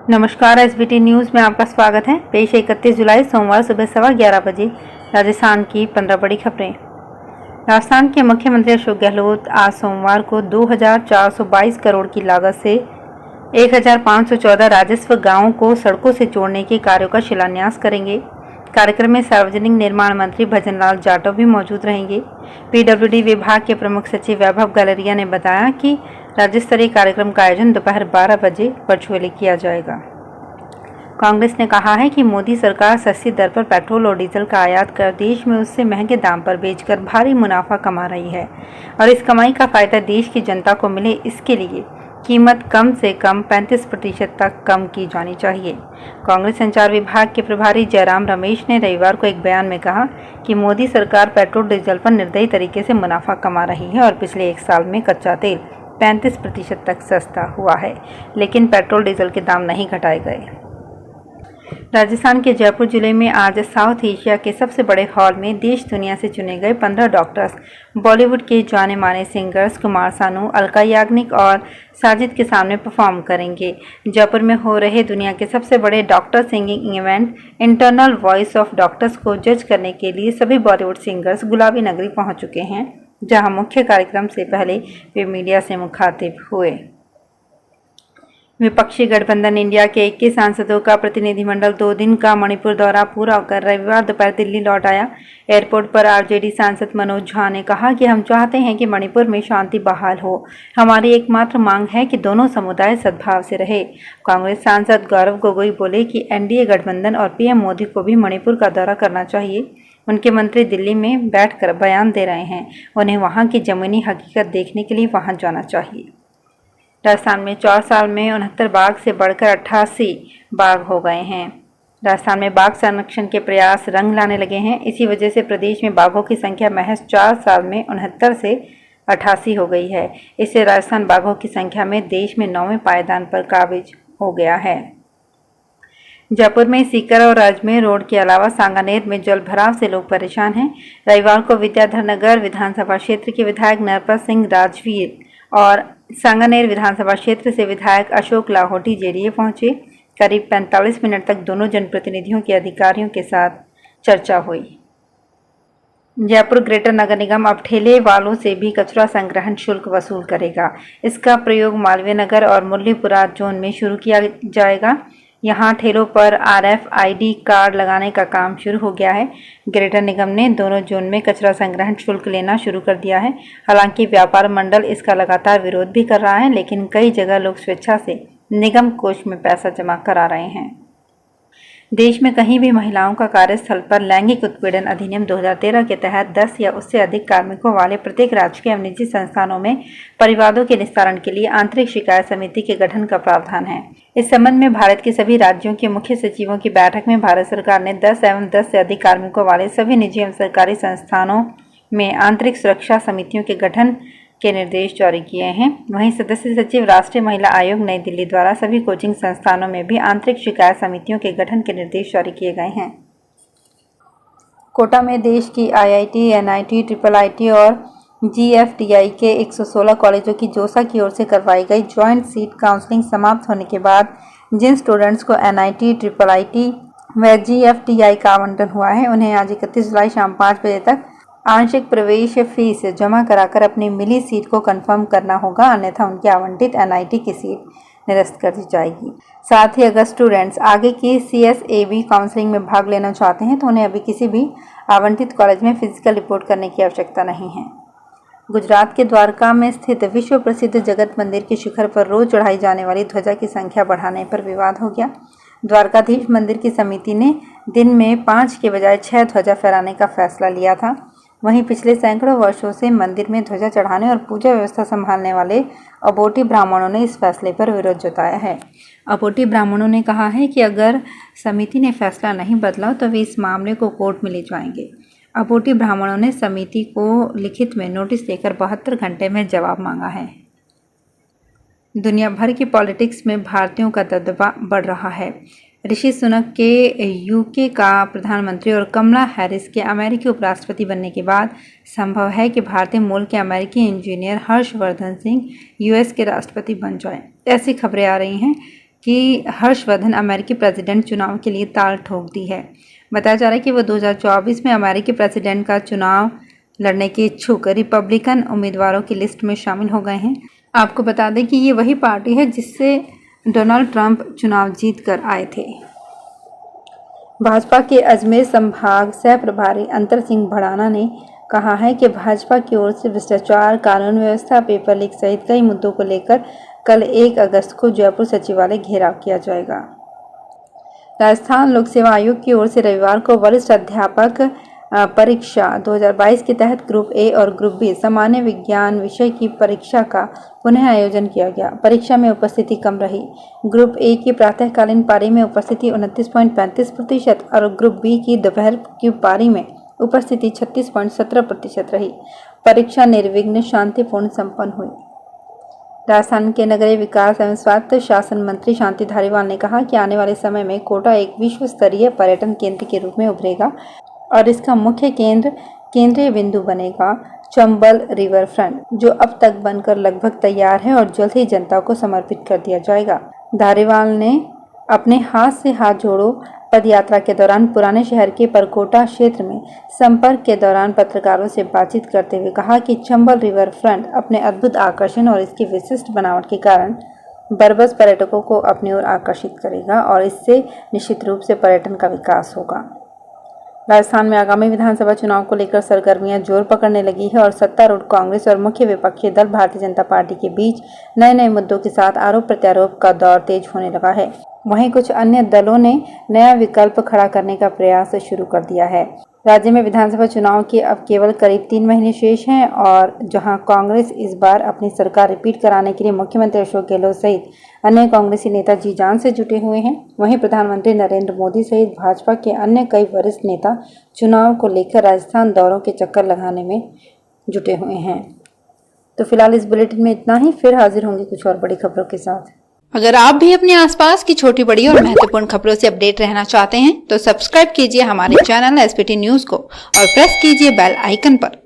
नमस्कार, SBT news में आपका स्वागत है। पेश 31 जुलाई सोमवार सुबह 11:15 बजे राजस्थान की 15 बड़ी खबरें। राजस्थान के मुख्यमंत्री अशोक गहलोत आज सोमवार को 2,422 करोड़ की लागत से 1,514 राजस्व गांवों को सड़कों से जोड़ने के कार्यों का शिलान्यास करेंगे। कार्यक्रम में सार्वजनिक निर्माण मंत्री भजनलाल जाटव भी मौजूद रहेंगे। पीडब्ल्यूडी विभाग के प्रमुख सचिव वैभव गलेरिया ने बताया कि राज्य स्तरीय कार्यक्रम का आयोजन दोपहर 12 बजे वर्चुअली किया जाएगा। कांग्रेस ने कहा है कि मोदी सरकार सस्ती दर पर पेट्रोल और डीजल का आयात कर देश में उससे महंगे दाम पर बेचकर भारी मुनाफा कमा रही है और इस कमाई का फायदा देश की जनता को मिले, इसके लिए कीमत कम से कम 35% तक कम की जानी चाहिए। कांग्रेस संचार विभाग के प्रभारी जयराम रमेश ने रविवार को एक बयान में कहा कि मोदी सरकार पेट्रोल डीजल पर निर्दयी तरीके से मुनाफा कमा रही है और पिछले 1 साल में कच्चा तेल 35% तक सस्ता हुआ है, लेकिन पेट्रोल डीजल के दाम नहीं घटाए गए। राजस्थान के जयपुर जिले में आज साउथ एशिया के सबसे बड़े हॉल में देश दुनिया से चुने गए 15 डॉक्टर्स बॉलीवुड के जाने माने सिंगर्स कुमार सानू, अलका याग्निक और साजिद के सामने परफॉर्म करेंगे। जयपुर में हो रहे दुनिया के सबसे बड़े doctor singing event internal voice of doctors को जज करने के लिए सभी बॉलीवुड सिंगर्स गुलाबी नगरी पहुंच चुके हैं, जहां मुख्य कार्यक्रम से पहले वे मीडिया से मुखातिब हुए। विपक्षी गठबंधन इंडिया के 21 सांसदों का प्रतिनिधिमंडल 2 दिन का मणिपुर दौरा पूरा कर रविवार दोपहर दिल्ली लौट आया। एयरपोर्ट पर आरजेडी सांसद मनोज झा ने कहा कि हम चाहते हैं कि मणिपुर में शांति बहाल हो। हमारी एकमात्र मांग है कि दोनों समुदाय सद्भाव से रहे। कांग्रेस सांसद गौरव गोगोई बोले कि एनडीए गठबंधन और पीएम मोदी को भी मणिपुर का दौरा करना चाहिए। उनके मंत्री दिल्ली में बैठकर बयान दे रहे हैं, उन्हें वहां की जमीनी हकीकत देखने के लिए वहां जाना चाहिए। राजस्थान में 4 साल में 69 बाघ से बढ़कर 88 बाघ हो गए हैं। राजस्थान में बाघ संरक्षण के प्रयास रंग लाने लगे हैं। इसी वजह से प्रदेश में बाघों की संख्या महज 4 साल में 69 से 88 हो गई है। इससे राजस्थान बाघों की संख्या में देश में 9वें पायदान पर काबिज हो गया है। जयपुर में सीकर और अजमेर रोड के अलावा सांगानेर में जल भराव से लोग परेशान हैं। रविवार को विद्याधर नगर विधानसभा क्षेत्र के विधायक नरपत सिंह राजवीर और सांगानेर विधानसभा क्षेत्र से विधायक अशोक लाहोटी जेडीए पहुंचे। करीब 45 मिनट तक दोनों जनप्रतिनिधियों के अधिकारियों के साथ चर्चा हुई। जयपुर ग्रेटर नगर निगम अब ठेले वालों से भी कचरा संग्रहण शुल्क वसूल करेगा। इसका प्रयोग मालवीय नगर और मुरलीपुरा जोन में शुरू किया जाएगा। यहाँ ठेलों पर RFID कार्ड लगाने का काम शुरू हो गया है। ग्रेटर निगम ने दोनों जोन में कचरा संग्रहण शुल्क लेना शुरू कर दिया है। हालांकि व्यापार मंडल इसका लगातार विरोध भी कर रहा है, लेकिन कई जगह लोग स्वेच्छा से निगम कोष में पैसा जमा करा रहे हैं। देश में कहीं भी महिलाओं का कार्यस्थल पर लैंगिक उत्पीड़न अधिनियम 2013 के तहत 10 या उससे अधिक कार्मिकों वाले प्रत्येक राजकीय एवं निजी संस्थानों में परिवादों के निस्तारण के लिए आंतरिक शिकायत समिति के गठन का प्रावधान है। इस संबंध में भारत के सभी राज्यों के मुख्य सचिवों की बैठक में भारत सरकार ने 10 एवं 10 से अधिक कार्मिकों वाले सभी निजी एवं सरकारी संस्थानों में आंतरिक सुरक्षा समितियों के गठन के निर्देश जारी किए हैं। वहीं सदस्य सचिव राष्ट्रीय महिला आयोग नई दिल्ली द्वारा सभी कोचिंग संस्थानों में भी आंतरिक शिकायत समितियों के गठन के निर्देश जारी किए गए हैं। कोटा में देश की IIT, NIT, IIIT और GFDI के 116 कॉलेजों की जोसा की ओर से करवाई गई ज्वाइंट सीट काउंसलिंग समाप्त होने के बाद जिन स्टूडेंट्स को NIT, IIIT व GFDI का आवंटन हुआ है, उन्हें आज 31 जुलाई शाम 5 बजे तक आंशिक प्रवेश फीस जमा कराकर अपनी मिली सीट को कंफर्म करना होगा, अन्यथा उनकी आवंटित NIT की सीट निरस्त कर दी जाएगी। साथ ही अगर स्टूडेंट्स आगे की CSAB काउंसलिंग में भाग लेना चाहते हैं तो उन्हें अभी किसी भी आवंटित कॉलेज में फिजिकल रिपोर्ट करने की आवश्यकता नहीं है। गुजरात के द्वारका में स्थित विश्व प्रसिद्ध जगत मंदिर के शिखर पर रोज चढ़ाई जाने वाली ध्वजा की संख्या बढ़ाने पर विवाद हो गया। द्वारकाधीश मंदिर की समिति ने दिन में 5 के बजाय 6 ध्वजा फहराने का फैसला लिया था। वहीं पिछले सैकड़ों वर्षों से मंदिर में ध्वजा चढ़ाने और पूजा व्यवस्था संभालने वाले अबोटी ब्राह्मणों ने इस फैसले पर विरोध जताया है। अबोटी ब्राह्मणों ने कहा है कि अगर समिति ने फैसला नहीं बदला तो वे इस मामले को कोर्ट में ले जाएंगे। अबोटी ब्राह्मणों ने समिति को लिखित में नोटिस देकर 72 घंटे में जवाब मांगा है। दुनिया भर की पॉलिटिक्स में भारतीयों का दबदबा बढ़ रहा है। ऋषि सुनक के यूके का प्रधानमंत्री और कमला हैरिस के अमेरिकी उपराष्ट्रपति बनने के बाद संभव है कि भारतीय मूल के अमेरिकी इंजीनियर हर्षवर्धन सिंह यूएस के राष्ट्रपति बन जाएं। ऐसी खबरें आ रही हैं कि हर्षवर्धन अमेरिकी प्रेसिडेंट चुनाव के लिए ताल ठोक दी है। बताया जा रहा है कि वो 2024 में अमेरिकी प्रेसिडेंट का चुनाव लड़ने के इच्छुक रिपब्लिकन उम्मीदवारों की लिस्ट में शामिल हो गए हैं। आपको बता दें कि ये वही पार्टी है जिससे डोनाल्ड ट्रंप चुनाव जीत कर आए थे। भाजपा के अजमेर संभाग सह प्रभारी अंतर सिंह भड़ाना ने कहा है कि भाजपा की ओर से भ्रष्टाचार, कानून व्यवस्था, पेपर लीक सहित कई मुद्दों को लेकर कल 1 अगस्त को जयपुर सचिवालय घेराव किया जाएगा। राजस्थान लोक सेवा आयोग की ओर से रविवार को वरिष्ठ अध्यापक परीक्षा 2022 के तहत ग्रुप ए और ग्रुप बी सामान्य विज्ञान विषय की परीक्षा का पुनः आयोजन किया गया। परीक्षा में उपस्थिति कम रही। ग्रुप ए की प्रातःकालीन पारी में उपस्थिति 29.35% और ग्रुप बी की दोपहर की पारी में उपस्थिति 36.17% रही। परीक्षा निर्विघ्न शांतिपूर्ण संपन्न हुई। राजस्थान के नगरीय विकास एवं स्वायत्त शासन मंत्री शांति धारीवाल ने कहा कि आने वाले समय में कोटा एक विश्व स्तरीय पर्यटन केंद्र के रूप में उभरेगा और इसका मुख्य केंद्रीय बिंदु बनेगा चंबल रिवर फ्रंट, जो अब तक बनकर लगभग तैयार है और जल्द ही जनता को समर्पित कर दिया जाएगा। धारीवाल ने अपने हाथ से हाथ जोड़ो पदयात्रा के दौरान पुराने शहर के परकोटा क्षेत्र में संपर्क के दौरान पत्रकारों से बातचीत करते हुए कहा कि चंबल रिवर फ्रंट अपने अद्भुत आकर्षण और इसकी विशिष्ट बनावट के कारण बरबस पर्यटकों को अपनी ओर आकर्षित करेगा और इससे निश्चित रूप से पर्यटन का विकास होगा। राजस्थान में आगामी विधानसभा चुनाव को लेकर सरगर्मियां जोर पकड़ने लगी है और सत्तारूढ़ कांग्रेस और मुख्य विपक्षी दल भारतीय जनता पार्टी के बीच नए मुद्दों के साथ आरोप प्रत्यारोप का दौर तेज होने लगा है। वहीं कुछ अन्य दलों ने नया विकल्प खड़ा करने का प्रयास शुरू कर दिया है। राज्य में विधानसभा चुनाव के अब केवल करीब 3 महीने शेष हैं और जहां कांग्रेस इस बार अपनी सरकार रिपीट कराने के लिए मुख्यमंत्री अशोक गहलोत सहित अन्य कांग्रेसी नेता जी जान से जुटे हुए हैं, वहीं प्रधानमंत्री नरेंद्र मोदी सहित भाजपा के अन्य कई वरिष्ठ नेता चुनाव को लेकर राजस्थान दौरों के चक्कर लगाने में जुटे हुए हैं। तो फिलहाल इस बुलेटिन में इतना ही, फिर हाजिर होंगे कुछ और बड़ी खबरों के साथ। अगर आप भी अपने आसपास की छोटी बड़ी और महत्वपूर्ण खबरों से अपडेट रहना चाहते हैं तो सब्सक्राइब कीजिए हमारे चैनल एसपीटी न्यूज को और प्रेस कीजिए बेल आइकन पर।